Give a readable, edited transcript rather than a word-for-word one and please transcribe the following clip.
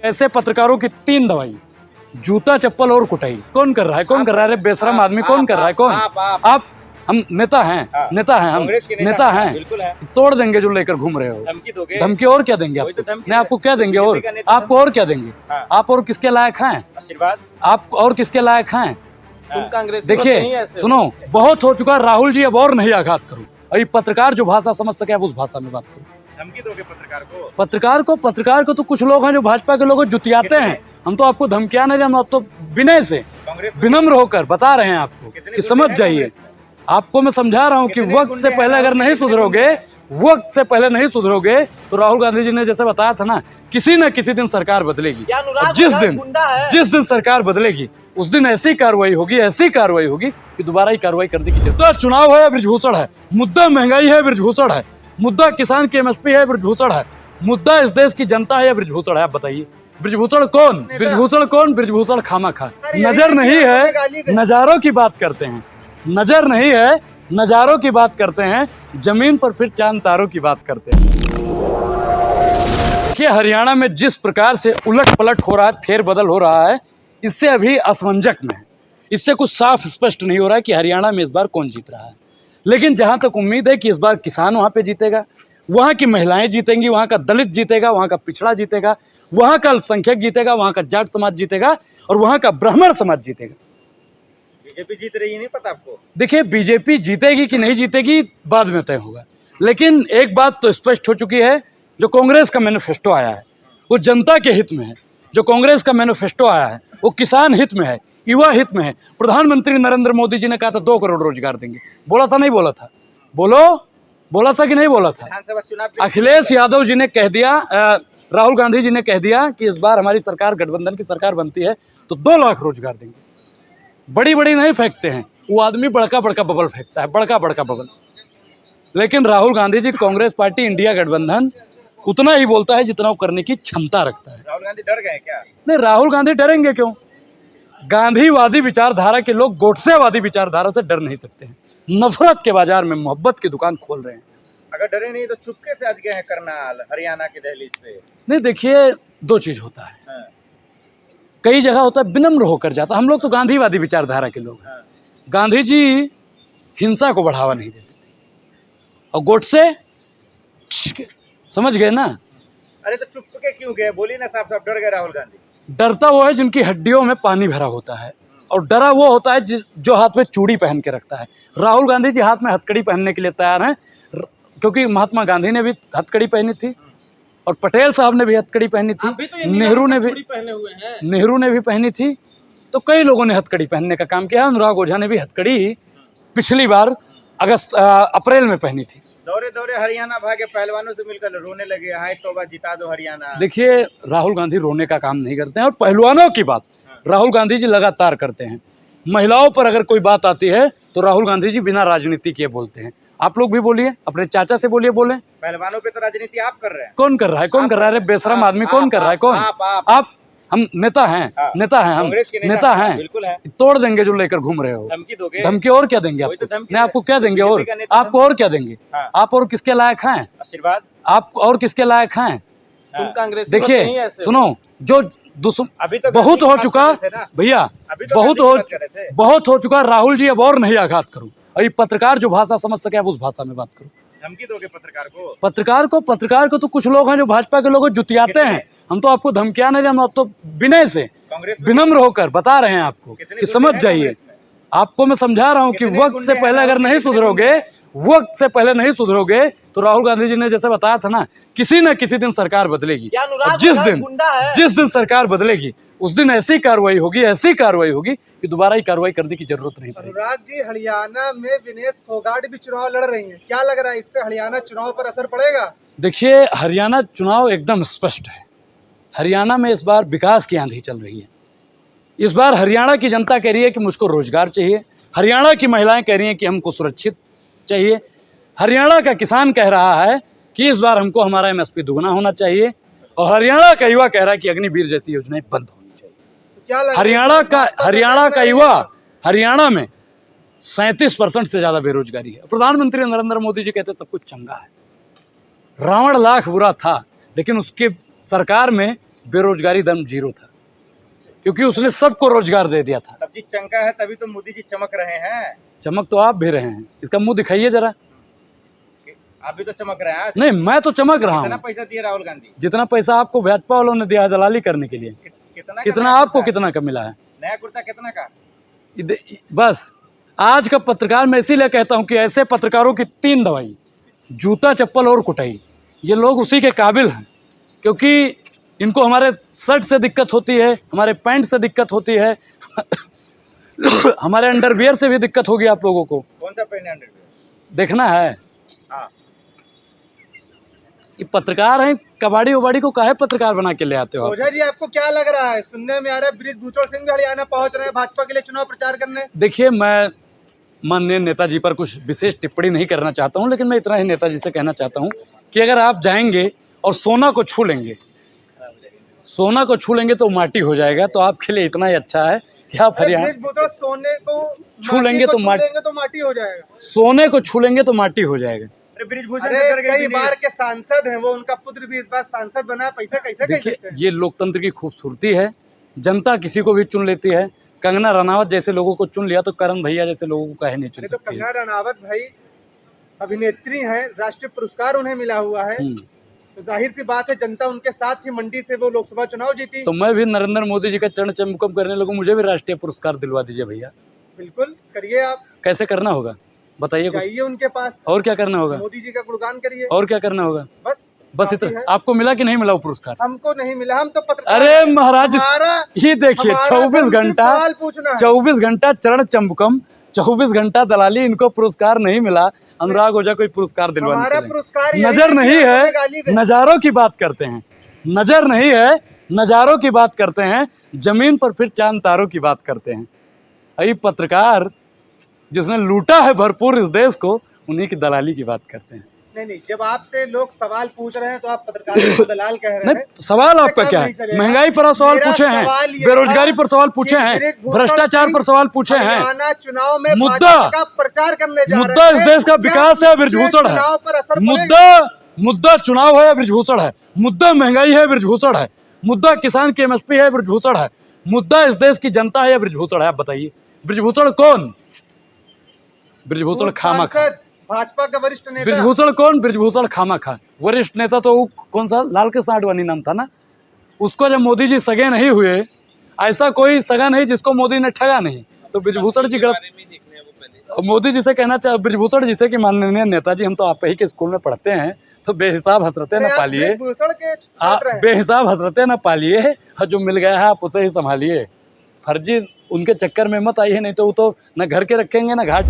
ऐसे पत्रकारों की 3 दवाई, जूता चप्पल और कुटाई। कौन कर रहा है? कौन कर रहा है? बेशरम आदमी कौन कर रहा है? कौन? आप हम नेता हैं, नेता हैं, हम नेता हैं। तोड़ देंगे जो लेकर घूम रहे हो। धमकी और क्या देंगे आपको? नहीं, आपको क्या देंगे? और आपको और क्या देंगे? आप और किसके लायक हैं? आप और किसके लायक हैं? देखिए सुनो, बहुत हो चुका राहुल जी, अब और नहीं आघात करो। अभी पत्रकार जो भाषा समझ सके आप उस भाषा में बात करो। धमकी दोगे पत्रकार को तो कुछ लोग हैं जो भाजपा के लोगों को जुतियाते हैं। हम तो आपको धमकियां नहीं, हम आप तो विनय से विनम्र होकर बता रहे हैं आपको कि समझ जाइए। आपको मैं समझा रहा हूँ कि वक्त से पहले अगर नहीं सुधरोगे, वक्त से पहले नहीं सुधरोगे तो राहुल गांधी जी ने जैसे बताया था ना, किसी न किसी दिन सरकार बदलेगी। और जिस दिन सरकार बदलेगी उस दिन ऐसी कार्रवाई होगी कि दोबारा ही कार्रवाई करने की जरूरत। चुनाव है, बृजभूषण है, मुद्दा महंगाई है, बृजभूषण है, मुद्दा किसान की एमएसपी है, बृजभूषण है, मुद्दा इस देश की जनता है या बृजभूषण है? आप बताइए। बृजभूषण कौन? बृजभूषण खामखा। नजर नहीं है, नजारों की बात करते हैं। नजर नहीं है, नजारों की बात करते हैं। जमीन पर फिर चांद तारों की बात करते हैं। देखिए हरियाणा में जिस प्रकार से उलट पलट हो रहा है, फेरबदल हो रहा है, इससे अभी असमंजक में है। इससे कुछ साफ स्पष्ट नहीं हो रहा है कि हरियाणा में इस बार कौन जीत रहा है। लेकिन जहां तक उम्मीद है कि इस बार किसान वहां पे जीतेगा, वहां की महिलाएं जीतेंगी, वहां का दलित जीतेगा, वहां का पिछड़ा जीतेगा, वहां का अल्पसंख्यक जीतेगा, वहां का जाट समाज जीतेगा और वहां का ब्राह्मण समाज जीतेगा। बीजेपी जीत रही है, नहीं पता आपको? देखिए बीजेपी जीतेगी कि नहीं जीतेगी बाद में तय होगा, लेकिन एक बात तो स्पष्ट हो चुकी है, जो कांग्रेस का मैनिफेस्टो आया है वो जनता के हित में है। जो कांग्रेस का मैनिफेस्टो आया है वो किसान हित में है, युवा हित में है। प्रधानमंत्री नरेंद्र मोदी जी ने कहा था 2 करोड़ रोजगार देंगे। बोला था नहीं बोला था? बोला था कि नहीं बोला था? अखिलेश यादव जी ने कह दिया, राहुल गांधी जी ने कह दिया कि इस बार हमारी सरकार गठबंधन की सरकार बनती है तो 2 लाख रोजगार देंगे। बड़ी बड़ी नहीं फेंकते हैं वो आदमी, बड़का बड़का बबल फेंकता है, बड़का बड़का बबल। लेकिन राहुल गांधी जी, कांग्रेस पार्टी, इंडिया गठबंधन उतना ही बोलता है जितना वो करने की क्षमता रखता है। राहुल गांधी डर गए क्या? नहीं, राहुल गांधी डरेंगे क्यों? गांधीवादी विचारधारा के लोग गोडसेवादी विचारधारा से डर नहीं सकते हैं। नफरत के बाजार में मोहब्बत की दुकान खोल रहे हैं। अगर डरे नहीं तो चुपके से आज गए हैं करनाल, हरियाणा की दहलीज पे। नहीं, देखिए 2 चीज होता है। कई जगह होता है विनम्र होकर जाता। हम लोग तो गांधीवादी विचारधारा के लोग हैं। गांधी जी हिंसा को बढ़ावा नहीं देते थे और गोडसे समझ गए ना। अरे तो चुपके क्यों गए? बोलिए ना साफ साफ, डर गए राहुल गांधी? डरता वो है जिनकी हड्डियों में पानी भरा होता है, और डरा वो होता है जो हाथ में चूड़ी पहन के रखता है। राहुल गांधी जी हाथ में हथकड़ी पहनने के लिए तैयार हैं, क्योंकि महात्मा गांधी ने भी हथकड़ी पहनी थी और पटेल साहब ने भी हथकड़ी पहनी थी, नेहरू ने भी पहनी थी। तो कई लोगों ने हथकड़ी पहनने का काम किया। अनुराग ओझा ने भी हथकड़ी पिछली बार अप्रैल में पहनी थी। दौरे हरियाणा भागे, पहलवानों से मिलकर रोने लगे, हाय तौबा जिता दो हरियाणा। देखिए राहुल गांधी रोने का काम नहीं करते हैं, और पहलवानों की बात राहुल गांधी जी लगातार करते हैं। महिलाओं पर अगर कोई बात आती है तो राहुल गांधी जी बिना राजनीति किए बोलते हैं। आप लोग भी बोलिए, अपने चाचा से बोलिए, बोले। पहलवानों पे तो राजनीति आप कर रहे हैं। कौन कर रहा है? कौन कर रहा है? बेशरम आदमी कौन कर रहा है? कौन? आप हम नेता हैं, हम नेता हैं। तोड़ देंगे जो लेकर घूम रहे हो। धमकी और क्या देंगे आपको? नहीं, आपको क्या देंगे? और आपको और क्या देंगे? आप और किसके लायक हैं? आशीर्वाद आप और किसके लायक हैं? देखिए सुनो, जो बहुत हो चुका भैया, बहुत हो चुका। राहुल जी अब और नहीं आघात करो। अभी पत्रकार जो भाषा समझ सके आप उस भाषा में बात करो। धमकी दोगे पत्रकार को तो कुछ लोग हैं जो भाजपा के लोगों को जुतियाते हैं। हम तो आपको धमकियां नहीं, हम आप तो विनय से विनम्र होकर बता रहे हैं आपको कि समझ जाइए। आपको मैं समझा रहा हूँ कि वक्त से पहले अगर नहीं सुधरोगे तो राहुल गांधी जी ने जैसे बताया था ना, किसी न किसी दिन सरकार बदलेगी। और जिस दिन सरकार बदलेगी उस दिन ऐसी कार्रवाई होगी कि दोबारा ही कार्रवाई करने की जरूरत नहीं पड़ेगी। अनुराग जी, हरियाणा में विनेश फोगाट भी चुनाव लड़ रही हैं, क्या लग रहा है इससे हरियाणा चुनाव पर असर पड़ेगा? देखिए हरियाणा चुनाव एकदम स्पष्ट है। हरियाणा में इस बार विकास की आंधी चल रही है। इस बार हरियाणा की जनता कह रही है कि मुझको रोजगार चाहिए, हरियाणा की महिलाएं कह रही हैं कि हमको सुरक्षित चाहिए, हरियाणा का किसान कह रहा है कि इस बार हमको हमारा एमएसपी दुगना होना चाहिए, और हरियाणा का युवा कह रहा है कि अग्निवीर जैसी योजनाएं बंद होनी चाहिए। हरियाणा का युवा, हरियाणा में 37% से ज्यादा बेरोजगारी है। प्रधानमंत्री नरेंद्र मोदी जी कहते सब कुछ चंगा है, रावण लाख बुरा था, लेकिन उसके सरकार में बेरोजगारी दम 0 था, क्योंकि उसने सबको रोजगार दे दिया था। सब्जी चमका है तभी तो मोदी जी चमक रहे हैं। चमक तो आप भी रहे हैं, इसका मुंह दिखाइए जरा। आप भी तो चमक रहे हैं। नहीं, मैं तो चमक रहा कितना हूँ। पैसा दिया राहुल गांधी? जितना पैसा आपको भाजपा वालों ने दिया है दलाली करने के लिए, कितना आपको कितना का मिला है? नया कुर्ता कितना का? बस आज का पत्रकार मैं इसीलिए कहता हूं कि ऐसे पत्रकारों की 3 दवाई, जूता, चप्पल और कुटाई, ये लोग उसी के काबिल हैं। क्योंकि इनको हमारे शर्ट से दिक्कत होती है, हमारे पैंट से दिक्कत होती है, हमारे अंडरवियर से भी दिक्कत होगी आप लोगों को। कौन सा पहने अंडरवियर? देखना है। हाँ। ये पत्रकार हैं, कबाड़ी उबाड़ी को काहे पत्रकार बना के ले आते हो आप? ओझा जी, आपको क्या लग रहा है? सुनने में आ रहा है बृजभूषण सिंह भी हरियाणा पहुंच रहे हैं भाजपा के लिए चुनाव प्रचार करने। देखिए, मैं माननीय नेताजी पर कुछ विशेष टिप्पणी नहीं करना चाहता हूं, लेकिन मैं इतना ही नेताजी से कहना चाहता हूं कि अगर आप जाएंगे और सोना को छू लेंगे, सोना को छू लेंगे तो माटी हो जाएगा। तो आपके लिए इतना ही अच्छा है कि आप हरियाणा बृजभूषण सोने को छू लेंगे तो माटी हो जाएगा। सोने को छू लेंगे तो माटी हो जाएगा। बृजभूषण कई बार के सांसद हैं, वो उनका पुत्र भी इस बार सांसद बना, पैसा कैसे देखिए, ये लोकतंत्र की खूबसूरती है। जनता किसी को भी चुन लेती है। कंगना रनावत जैसे लोगों को चुन लिया तो करण भैया जैसे लोगों को काहे नहीं चुन तो सकती है? कंगना रनावत भाई अभिनेत्री हैं, राष्ट्रीय पुरस्कार उन्हें मिला हुआ है, तो जाहिर सी बात है जनता उनके साथ ही मंडी से वो लोकसभा चुनाव जीती। तो मैं भी नरेंद्र मोदी जी का चरण चुम्बकम करने लगूं, मुझे भी राष्ट्रीय पुरस्कार दिलवा दीजिए भैया। बिल्कुल करिए आप। कैसे करना होगा बताइए कुछ? जाइए उनके पास, और क्या करना होगा? मोदी जी का गुणगान करिए। और क्या करना होगा? बस इतना। है। आपको मिला कि नहीं मिला वो पुरस्कार? हमको नहीं मिला, हम तो पत्रकार। अरे महाराज, ये देखिए, हमारा 24 घंटा सवाल पूछना है। 24 घंटा चरण चंबकम, 24 घंटा दलाली, इनको पुरस्कार नहीं मिला। अनुराग ओझा कोई पुरस्कार दिलवाने हमारा चले। पुरस्कार नजर नहीं है, नजारों की बात करते हैं। नजर नहीं है, नजारों की बात करते हैं। जमीन पर फिर चांद तारों की बात करते हैं। अभी पत्रकार जिसने लूटा है भरपूर इस देश को, उन्हीं की दलाली की बात करते हैं। नहीं, जब आपसे लोग सवाल पूछ रहे हैं तो आप पत्रकारों को दलाल कह रहे हैं। नहीं, सवाल आपका क्या है? महंगाई पर आप सवाल पूछे हैं, बेरोजगारी पर सवाल पूछे हैं, भ्रष्टाचार पर सवाल पूछे हैं। चुनाव में मुद्दा का प्रचार करने जा मुद्दा इस देश का विकास है, बृजभूषण है। मुद्दा चुनाव है, बृजभूषण है। मुद्दा महंगाई है, बृजभूषण है। मुद्दा किसान की एमएसपी है, बृजभूषण है। मुद्दा इस देश की जनता है या बृजभूषण है? आप बताइए। बृजभूषण कौन? बृजभूषण खामखा। भाजपा का वरिष्ठ नेता। बृजभूषण कौन? बृजभूषण खामखा। वरिष्ठ नेता तो वो कौन सा लाल कृष्ण आडवाणी नाम था ना, उसको जब मोदी जी सगे नहीं हुए, ऐसा कोई सगा नहीं जिसको मोदी ने ठगा नहीं, तो बृजभूषण जी गलत। मोदी जी से कहना चाहे, बृजभूषण जी से कि माननीय नेताजी, हम तो आप ही के स्कूल में पढ़ते हैं, तो बेहिसाब हसरतें न पालिए, बेहिसाब हसरतें न पालिए, और जो मिल गया है आप उसे ही संभालिए। फर्जी उनके चक्कर में मत आइए, नहीं तो वो तो न घर के रखेंगे न घाट।